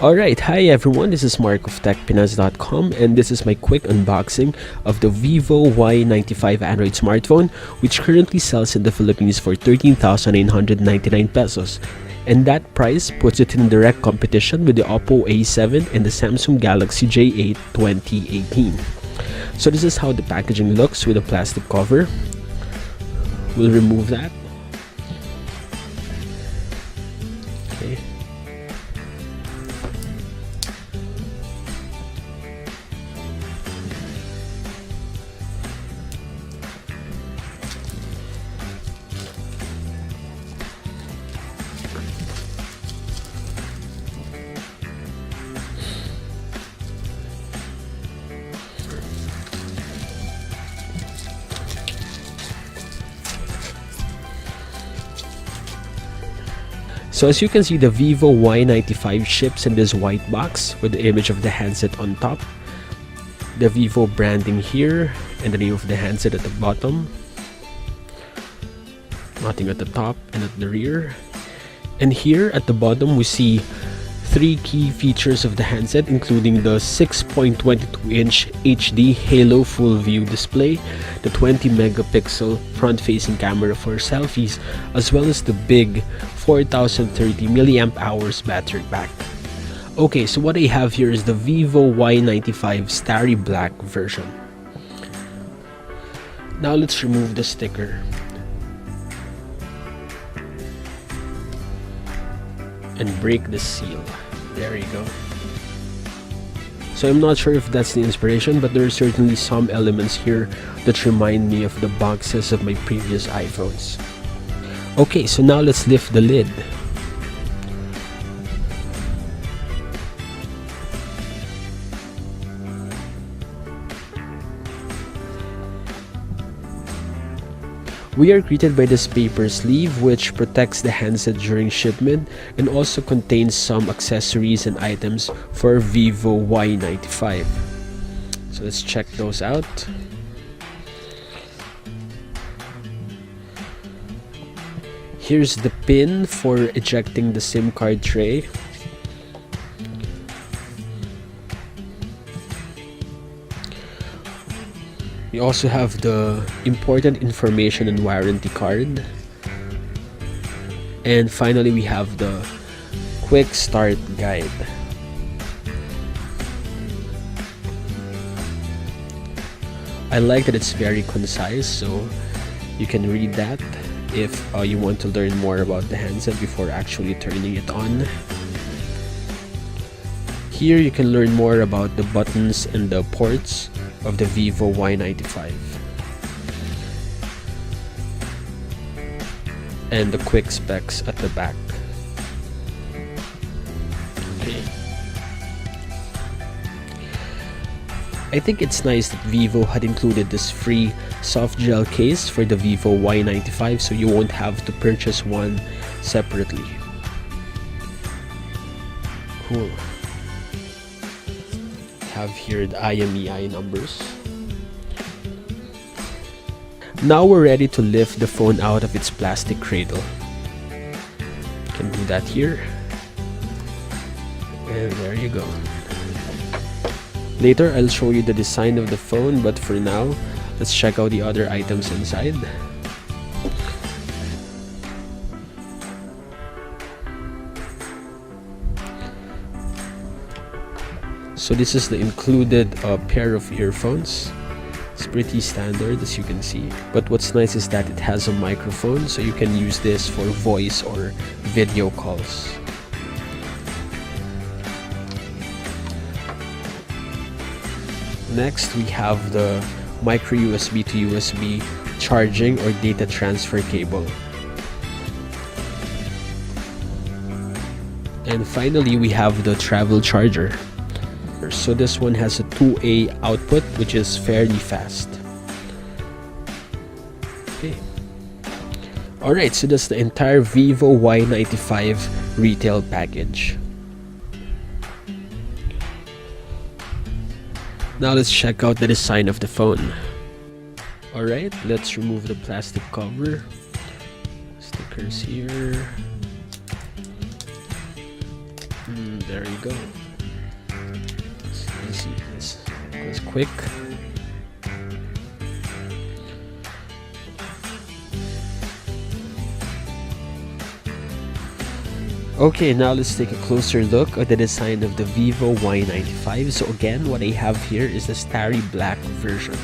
Alright, hi everyone, this is Mark of TechPinas.com, and this is my quick unboxing of the Vivo Y95 Android smartphone, which currently sells in the Philippines for 13,999 pesos. And that price puts it in direct competition with the Oppo A7 and the Samsung Galaxy J8 2018. So this is how the packaging looks with a plastic cover. We'll remove that. Okay. So as you can see, the Vivo Y95 ships in this white box with the image of the handset on top, the Vivo branding here, and the name of the handset at the bottom, nothing at the top and at the rear. And here at the bottom we see three key features of the handset, including the 6.22-inch HD Halo Full View display, the 20 megapixel front-facing camera for selfies, as well as the big 4030 milliamp hours battery pack. Okay, so what I have here is the Vivo Y95 Starry Black version. Now let's remove the sticker. And break the seal. There you go. So I'm not sure if that's the inspiration, but there are certainly some elements here that remind me of the boxes of my previous iPhones. Okay, so now let's lift the lid. We are greeted by this paper sleeve, which protects the handset during shipment and also contains some accessories and items for Vivo Y95. So let's check those out. Here's the pin for ejecting the SIM card tray. We also have the important information and warranty card. And finally, we have the quick start guide. I like that it's very concise, so you can read that if you want to learn more about the handset before actually turning it on. Here you can learn more about the buttons and the ports of the Vivo Y95 and the quick specs at the back. Okay. I think it's nice that Vivo had included this free soft gel case for the Vivo Y95, so you won't have to purchase one separately. Cool. Have here the IMEI numbers. Now we're ready to lift the phone out of its plastic cradle. Can do that here. And there you go. Later I'll show you the design of the phone, but for now, let's check out the other items inside. So this is the included pair of earphones. It's pretty standard, as you can see. But what's nice is that it has a microphone, so you can use this for voice or video calls. Next, we have the micro USB to USB charging or data transfer cable. And finally, we have the travel charger. So this one has a 2A output, which is fairly fast. Okay. Alright, so that's the entire Vivo Y95 retail package. Now let's check out the design of the phone. Alright, let's remove the plastic cover. Stickers here. There you go. It's easy. This goes quick. Okay, now let's take a closer look at the design of the Vivo Y95. So again, what I have here is the starry black version.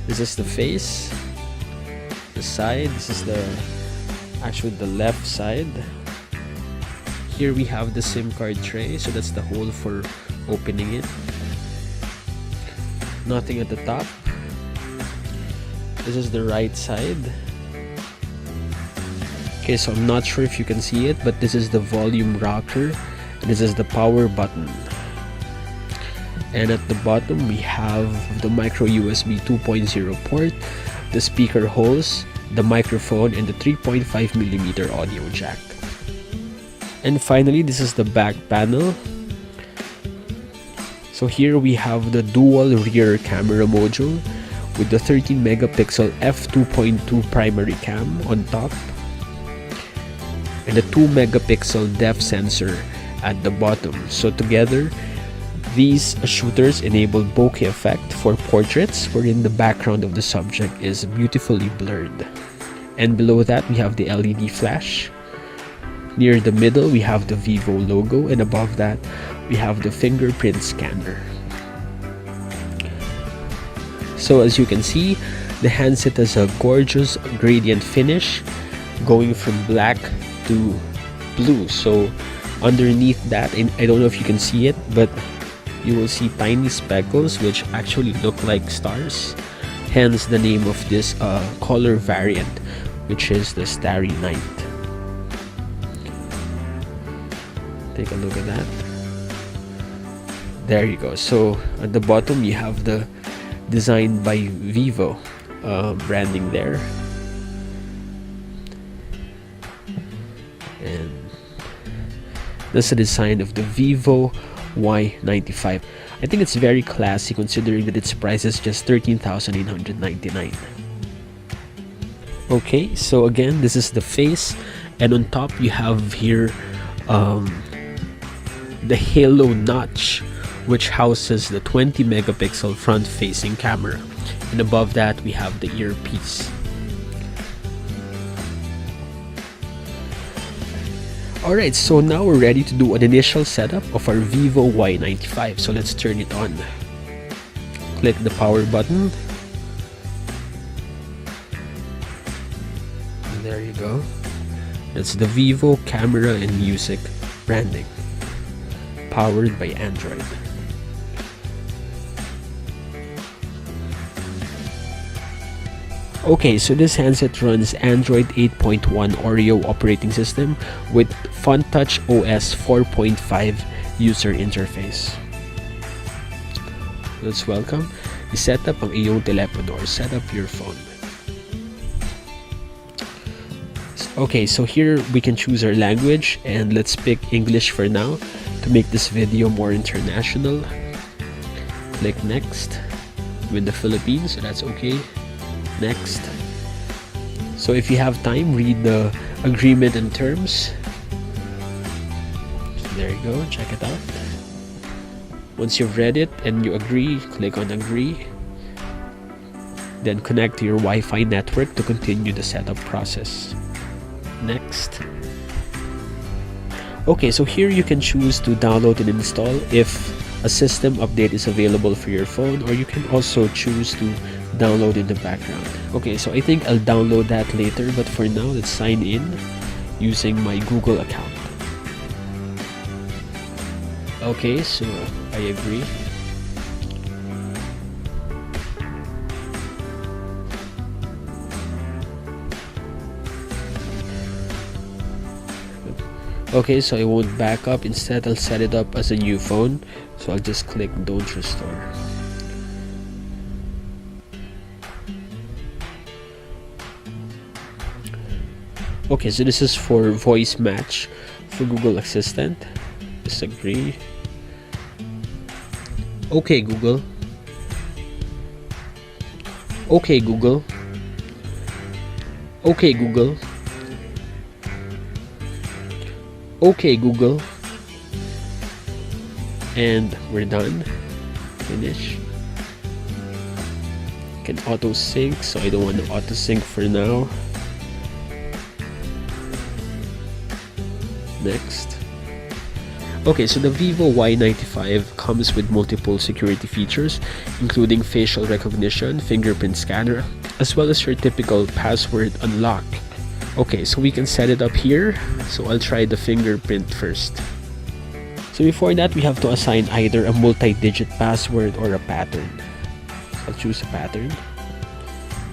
This is the face, the side. This is the left side. Here we have the SIM card tray, so that's the hole for opening it. Nothing at the top. This is the right side. Okay, so I'm not sure if you can see it, but this is the volume rocker. This is the power button. And at the bottom, we have the micro USB 2.0 port, the speaker holes, the microphone, and the 3.5mm audio jack. And finally, this is the back panel. So here we have the dual rear camera module with the 13 megapixel f2.2 primary cam on top and the 2 megapixel depth sensor at the bottom. So together, these shooters enable bokeh effect for portraits wherein the background of the subject is beautifully blurred. And below that, we have the LED flash. Near the middle, we have the Vivo logo, and above that, we have the fingerprint scanner. So as you can see, the handset has a gorgeous gradient finish going from black to blue. So underneath that, I don't know if you can see it, but you will see tiny speckles which actually look like stars. Hence the name of this color variant, which is the Starry Night. Take a look at that. There you go. So at the bottom you have the designed by Vivo branding there, and that's the design of the Vivo Y95. I think it's very classy considering that its price is just 13,899. Okay, so again, this is the face, and on top you have here the halo notch, which houses the 20 megapixel front facing camera, and above that we have the earpiece. Alright, so now we're ready to do an initial setup of our Vivo Y95. So let's turn it on. Click the power button. And there you go. That's the Vivo camera and music branding, powered by Android. Okay, so this handset runs Android 8.1 Oreo operating system with FunTouch OS 4.5 user interface. Let's welcome the setup ang iyong telepono or set up your phone. Okay, so here we can choose our language, and let's pick English for now to make this video more international. Click next. With the Philippines, so that's okay. Next. So if you have time, read the agreement and terms. So there you go, check it out. Once you've read it and you agree, click on agree. Then connect to your Wi-Fi network to continue the setup process. Next. Okay, so here you can choose to download and install if a system update is available for your phone, or you can also choose to download in the background. Okay, so I think I'll download that later, but for now, let's sign in using my Google account. Okay, so I agree. Okay, so I won't back up. Instead, I'll set it up as a new phone. So I'll just click Don't Restore. Okay, so this is for voice match for Google Assistant. Just agree. Okay, Google. Okay, Google. Okay, Google. Okay, Google. And we're done. Finish. Can auto sync, so I don't want to auto sync for now. Next. Okay, so the Vivo Y95 comes with multiple security features, including facial recognition, fingerprint scanner, as well as your typical password unlock. Okay, so we can set it up here. So I'll try the fingerprint first. So before that, we have to assign either a multi-digit password or a pattern. So I'll choose a pattern.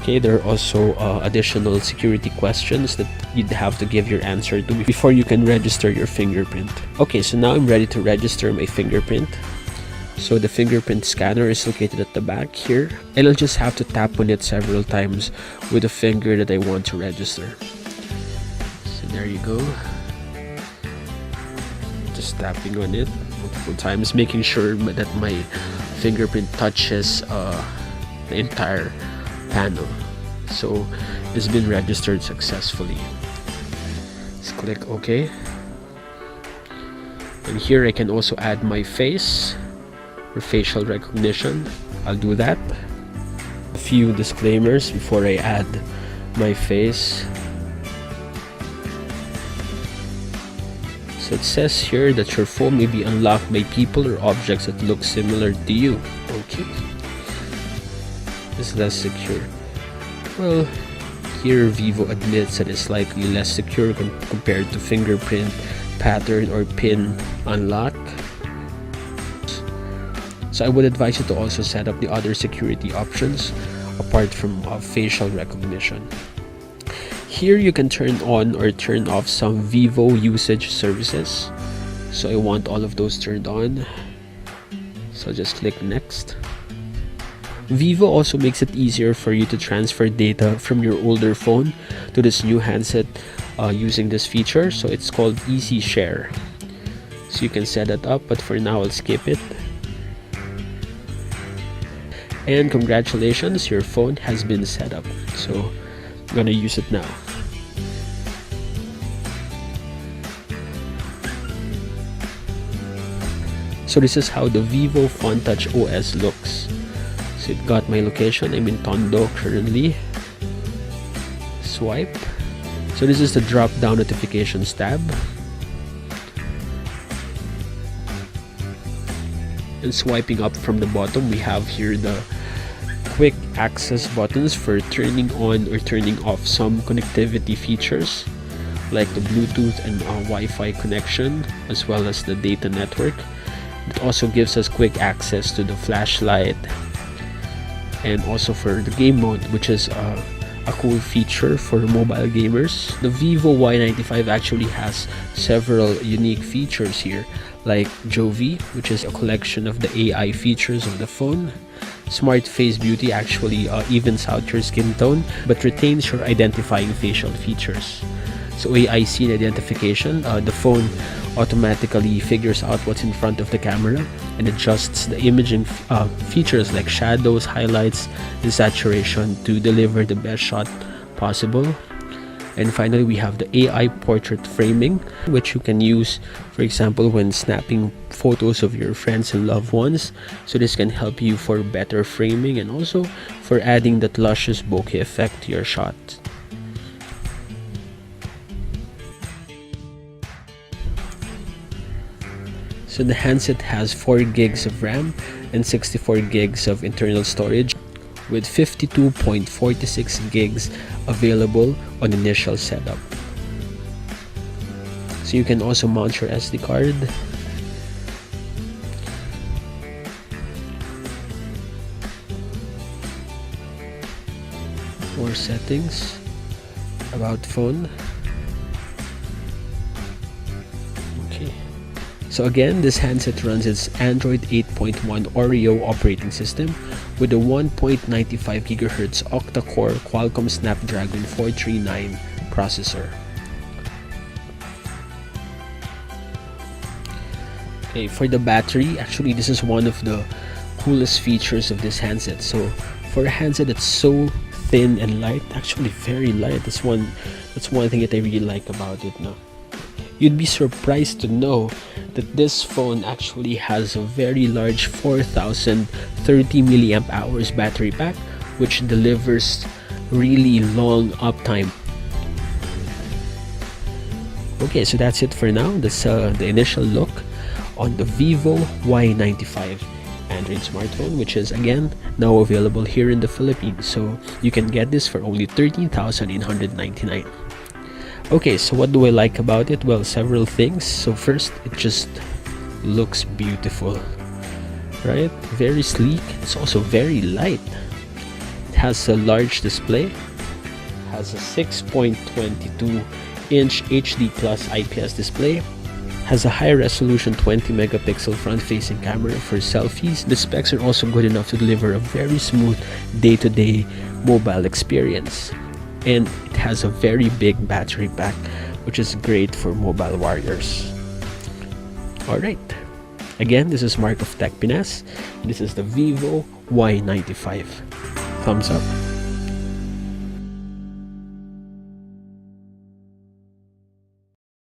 Okay, there are also additional security questions that you'd have to give your answer to before you can register your fingerprint. Okay, so now I'm ready to register my fingerprint. So the fingerprint scanner is located at the back here, and I'll just have to tap on it several times with the finger that I want to register. So there you go. Just tapping on it multiple times, making sure that my fingerprint touches the entire panel. So it's been registered successfully. Let's click OK. And here I can also add my face for facial recognition. I'll do that. A few disclaimers before I add my face. So it says here that your phone may be unlocked by people or objects that look similar to you. Okay. Is less secure. Well, here Vivo admits that it's slightly less secure compared to fingerprint, pattern, or pin unlock. So I would advise you to also set up the other security options apart from facial recognition. Here you can turn on or turn off some Vivo usage services. So I want all of those turned on. So just click next. Vivo also makes it easier for you to transfer data from your older phone to this new handset using this feature. So it's called Easy Share. So you can set it up, but for now I'll skip it. And congratulations, your phone has been set up. So I'm gonna use it now. So this is how the Vivo Phone Touch OS looks. So it got my location. I'm in Tondo currently. Swipe. So this is the drop down notifications tab. And swiping up from the bottom, we have here the quick access buttons for turning on or turning off some connectivity features like the Bluetooth and Wi-Fi connection, as well as the data network. It also gives us quick access to the flashlight, and also for the game mode, which is a cool feature for mobile gamers. The Vivo Y95 actually has several unique features here, like Jovi, which is a collection of the AI features of the phone. Smart Face Beauty actually evens out your skin tone but retains your identifying facial features. So AI scene identification, the phone automatically figures out what's in front of the camera and adjusts the imaging features like shadows, highlights, and saturation to deliver the best shot possible. And finally, we have the AI portrait framing, which you can use, for example, when snapping photos of your friends and loved ones. So this can help you for better framing and also for adding that luscious bokeh effect to your shot. So the handset has 4 gigs of RAM and 64 gigs of internal storage, with 52.46 gigs available on initial setup. So you can also mount your SD card. More settings, about phone. Okay. So again, this handset runs its Android 8.1 Oreo operating system with a 1.95 GHz octa-core Qualcomm Snapdragon 439 processor. Okay, for the battery, actually this is one of the coolest features of this handset. So for a handset that's so thin and light, actually very light, that's one thing that I really like about it now. You'd be surprised to know that this phone actually has a very large 4030 milliamp hours battery pack, which delivers really long uptime. Okay, so that's it for now. That's the initial look on the Vivo Y95 Android smartphone, which is again now available here in the Philippines. So you can get this for only 13,899. Okay, so what do I like about it? Well, several things. So first, it just looks beautiful, right? Very sleek. It's also very light. It has a large display, has a 6.22-inch HD plus IPS display, has a high resolution 20 megapixel front facing camera for selfies. The specs are also good enough to deliver a very smooth day-to-day mobile experience. And it has a very big battery pack, which is great for mobile warriors. Alright, again, this is Mark of TechPinas. This is the Vivo Y95. Thumbs up.